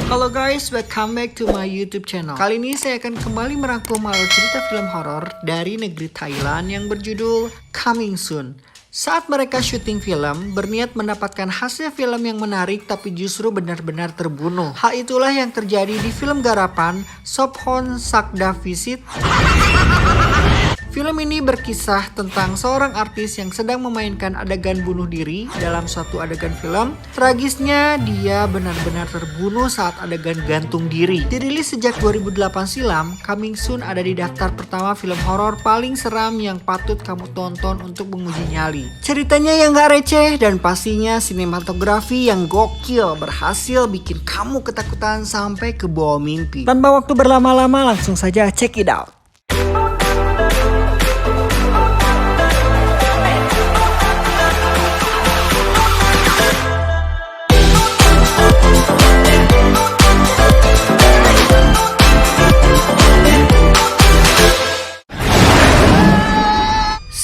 Halo guys, welcome back to my YouTube channel. Kali ini saya akan kembali merangkum alur cerita film horor dari negeri Thailand yang berjudul Coming Soon. Saat mereka syuting film, berniat mendapatkan hasil film yang menarik tapi justru benar-benar terbunuh. Hal itulah yang terjadi di film garapan Sophon Sakdavisit. Film ini berkisah tentang seorang artis yang sedang memainkan adegan bunuh diri dalam suatu adegan film. Tragisnya, dia benar-benar terbunuh saat adegan gantung diri. Dirilis sejak 2008 silam, Coming Soon ada di daftar pertama film horor paling seram yang patut kamu tonton untuk menguji nyali. Ceritanya yang gak receh dan pastinya sinematografi yang gokil berhasil bikin kamu ketakutan sampai ke bawah mimpi. Tanpa waktu berlama-lama, langsung saja check it out.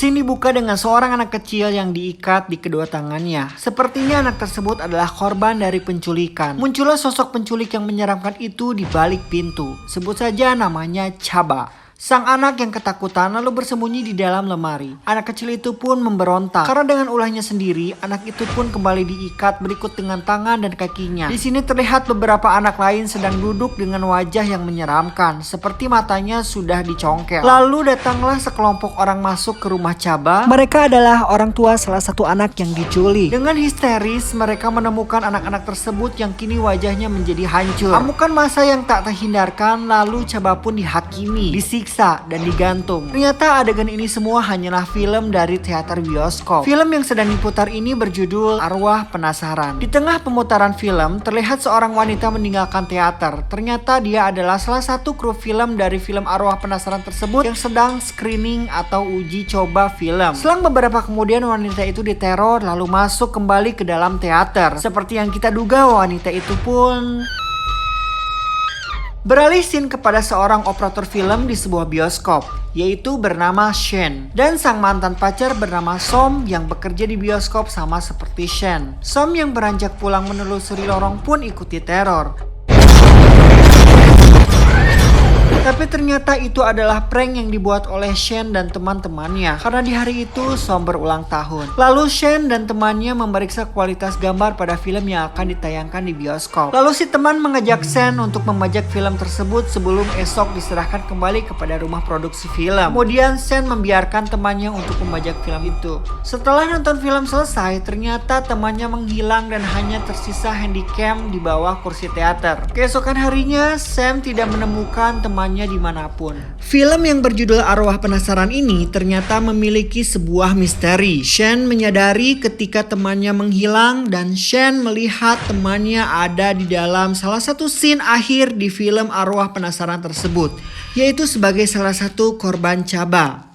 Scene dibuka dengan seorang anak kecil yang diikat di kedua tangannya. Sepertinya anak tersebut adalah korban dari penculikan. Muncullah sosok penculik yang menyeramkan itu di balik pintu. Sebut saja namanya Chaba. Sang anak yang ketakutan lalu bersembunyi di dalam lemari. Anak kecil itu pun memberontak. Karena dengan ulahnya sendiri, anak itu pun kembali diikat berikut dengan tangan dan kakinya. Di sini terlihat beberapa anak lain sedang duduk dengan wajah yang menyeramkan, seperti matanya sudah dicongkel. Lalu datanglah sekelompok orang masuk ke rumah Chaba. Mereka adalah orang tua salah satu anak yang diculik. Dengan histeris, mereka menemukan anak-anak tersebut yang kini wajahnya menjadi hancur. Amukan massa yang tak terhindarkan, lalu Chaba pun dihakimi, disiksa dan digantung. Ternyata adegan ini semua hanyalah film dari teater bioskop. Film yang sedang diputar ini berjudul Arwah Penasaran. Di tengah pemutaran film, terlihat seorang wanita meninggalkan teater. Ternyata dia adalah salah satu kru film dari film Arwah Penasaran tersebut yang sedang screening atau uji coba film. Selang beberapa kemudian wanita itu diteror lalu masuk kembali ke dalam teater. Seperti yang kita duga, wanita itu pun beralih scene kepada seorang operator film di sebuah bioskop, yaitu bernama Shen. Dan sang mantan pacar bernama Som yang bekerja di bioskop sama seperti Shen. Som yang beranjak pulang menelusuri lorong pun ikuti teror. Tapi ternyata itu adalah prank yang dibuat oleh Shen dan teman-temannya. Karena di hari itu Som berulang tahun. Lalu Shen dan temannya memeriksa kualitas gambar pada film yang akan ditayangkan di bioskop. Lalu si teman mengajak Shen untuk membajak film tersebut sebelum esok diserahkan kembali kepada rumah produksi film. Kemudian Shen membiarkan temannya untuk membajak film itu. Setelah nonton film selesai, ternyata temannya menghilang dan hanya tersisa handycam di bawah kursi teater. Keesokan harinya, Sam tidak menemukan temannya dimanapun. Film yang berjudul Arwah Penasaran ini ternyata memiliki sebuah misteri. Shen menyadari ketika temannya menghilang dan Shen melihat temannya ada di dalam salah satu scene akhir di film Arwah Penasaran tersebut, yaitu sebagai salah satu korban Chaba.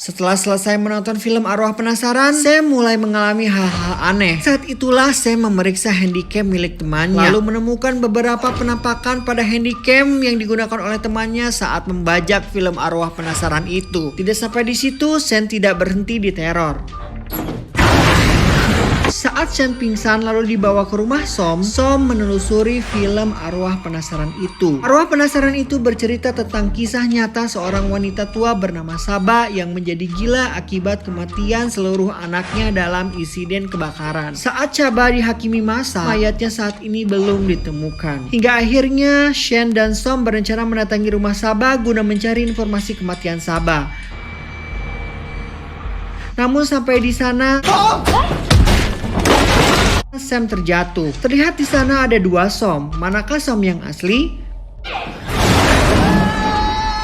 Setelah selesai menonton film Arwah Penasaran, Sam mulai mengalami hal-hal aneh. Saat itulah Sam memeriksa handycam milik temannya, lalu menemukan beberapa penampakan pada handycam yang digunakan oleh temannya saat membajak film Arwah Penasaran itu. Tidak sampai di situ, Sam tidak berhenti diteror. Saat Shen pingsan lalu dibawa ke rumah Som menelusuri film Arwah Penasaran itu. Arwah Penasaran itu bercerita tentang kisah nyata seorang wanita tua bernama Saba yang menjadi gila akibat kematian seluruh anaknya dalam insiden kebakaran. Saat Chaba dihakimi massa, mayatnya saat ini belum ditemukan. Hingga akhirnya Shen dan Som berencana mendatangi rumah Saba guna mencari informasi kematian Saba. Namun sampai di sana, Sam terjatuh. Terlihat di sana ada dua Som. Manakah Som yang asli?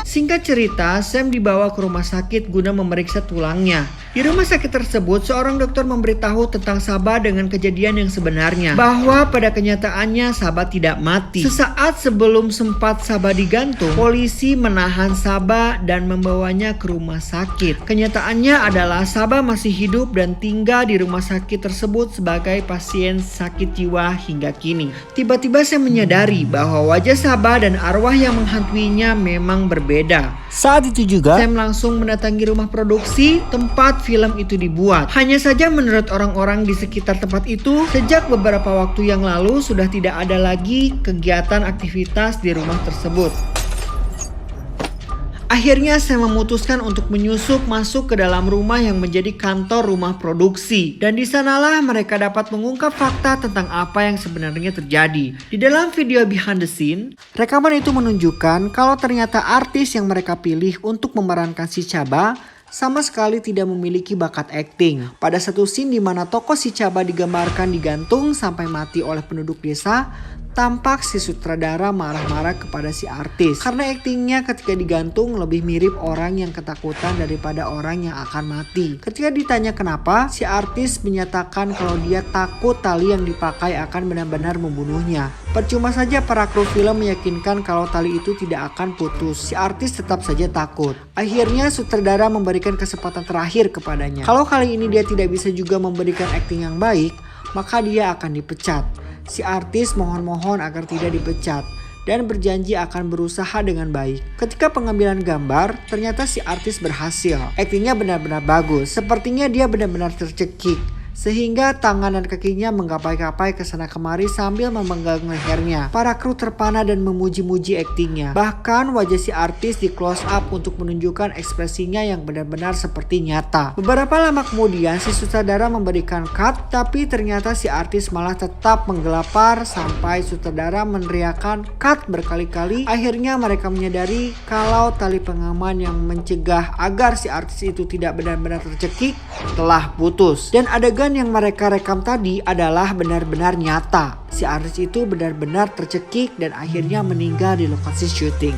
Singkat cerita, Sam dibawa ke rumah sakit guna memeriksa tulangnya. Di rumah sakit tersebut, seorang dokter memberitahu tentang Saba dengan kejadian yang sebenarnya, bahwa pada kenyataannya Saba tidak mati. Sesaat sebelum sempat Saba digantung, polisi menahan Saba dan membawanya ke rumah sakit. Kenyataannya adalah Saba masih hidup dan tinggal di rumah sakit tersebut sebagai pasien sakit jiwa hingga kini. Tiba-tiba saya menyadari bahwa wajah Saba dan arwah yang menghantuinya memang berbeda. Saat itu juga, Sam langsung mendatangi rumah produksi, tempat tempat film itu dibuat. Hanya saja menurut orang-orang di sekitar tempat itu, sejak beberapa waktu yang lalu sudah tidak ada lagi kegiatan aktivitas di rumah tersebut. Akhirnya saya memutuskan untuk menyusup masuk ke dalam rumah yang menjadi kantor rumah produksi. Dan di sanalah mereka dapat mengungkap fakta tentang apa yang sebenarnya terjadi. Di dalam video behind the scene, rekaman itu menunjukkan kalau ternyata artis yang mereka pilih untuk memerankan si Chaba sama sekali tidak memiliki bakat akting. Pada satu scene di mana tokoh si Chaba digambarkan digantung sampai mati oleh penduduk desa, tampak si sutradara marah-marah kepada si artis karena aktingnya ketika digantung lebih mirip orang yang ketakutan daripada orang yang akan mati. Ketika ditanya kenapa, si artis menyatakan kalau dia takut tali yang dipakai akan benar-benar membunuhnya. Percuma saja para kru film meyakinkan kalau tali itu tidak akan putus. Si artis tetap saja takut. Akhirnya sutradara memberikan kesempatan terakhir kepadanya. Kalau kali ini dia tidak bisa juga memberikan akting yang baik, maka dia akan dipecat. Si artis mohon-mohon agar tidak dipecat dan berjanji akan berusaha dengan baik. Ketika pengambilan gambar, ternyata si artis berhasil. Aktingnya benar-benar bagus. Sepertinya dia benar-benar tercekik, sehingga tangan dan kakinya menggapai-gapai ke sana kemari sambil memegang lehernya. Para kru terpana dan memuji-muji aktingnya. Bahkan wajah si artis di close up untuk menunjukkan ekspresinya yang benar-benar seperti nyata. Beberapa lama kemudian si sutradara memberikan cut, tapi ternyata si artis malah tetap menggelapar sampai sutradara meneriakkan cut berkali-kali. Akhirnya mereka menyadari kalau tali pengaman yang mencegah agar si artis itu tidak benar-benar tercekik telah putus. Dan adegan yang mereka rekam tadi adalah benar-benar nyata. Si artis itu benar-benar tercekik dan akhirnya meninggal di lokasi syuting.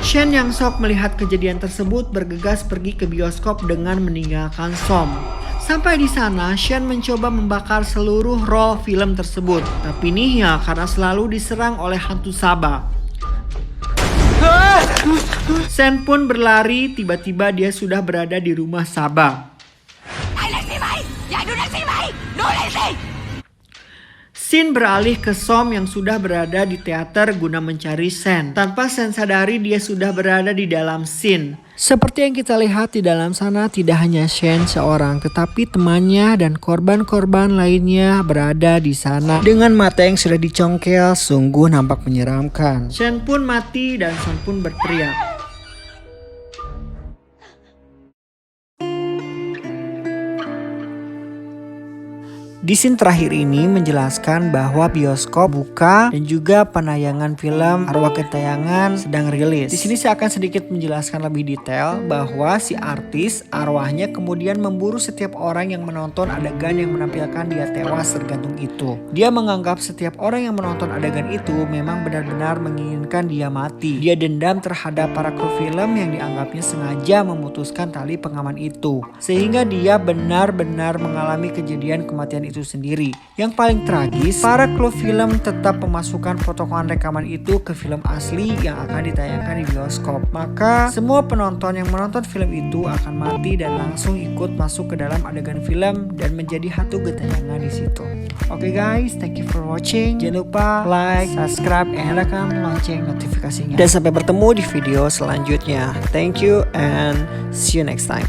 Shen yang shock melihat kejadian tersebut bergegas pergi ke bioskop dengan meninggalkan Som. Sampai di sana, Shen mencoba membakar seluruh roll film tersebut. Tapi nih ya, karena selalu diserang oleh hantu Saba. Shen pun berlari, tiba-tiba dia sudah berada di rumah Saba. Shin beralih ke Som yang sudah berada di teater guna mencari Shen. Tanpa Shen sadari dia sudah berada di dalam scene. Seperti yang kita lihat di dalam sana, tidak hanya Shen seorang, tetapi temannya dan korban-korban lainnya berada di sana. Dengan mata yang sudah dicongkel, sungguh nampak menyeramkan. Shen pun mati dan Som pun berteriak. Di scene terakhir ini menjelaskan bahwa bioskop buka dan juga penayangan film Arwah Gentayangan sedang rilis. Di sini saya akan sedikit menjelaskan lebih detail bahwa si artis arwahnya kemudian memburu setiap orang yang menonton adegan yang menampilkan dia tewas tergantung itu. Dia menganggap setiap orang yang menonton adegan itu memang benar-benar menginginkan dia mati. Dia dendam terhadap para kru film yang dianggapnya sengaja memutuskan tali pengaman itu, sehingga dia benar-benar mengalami kejadian kematian itu sendiri. Yang paling tragis, para kru film tetap memasukkan potongan rekaman itu ke film asli yang akan ditayangkan di bioskop. Maka semua penonton yang menonton film itu akan mati dan langsung ikut masuk ke dalam adegan film dan menjadi hantu gentayangan di situ. Oke guys, thank you for watching. Jangan lupa like, subscribe, and tekan lonceng notifikasinya. Dan sampai bertemu di video selanjutnya. Thank you and see you next time.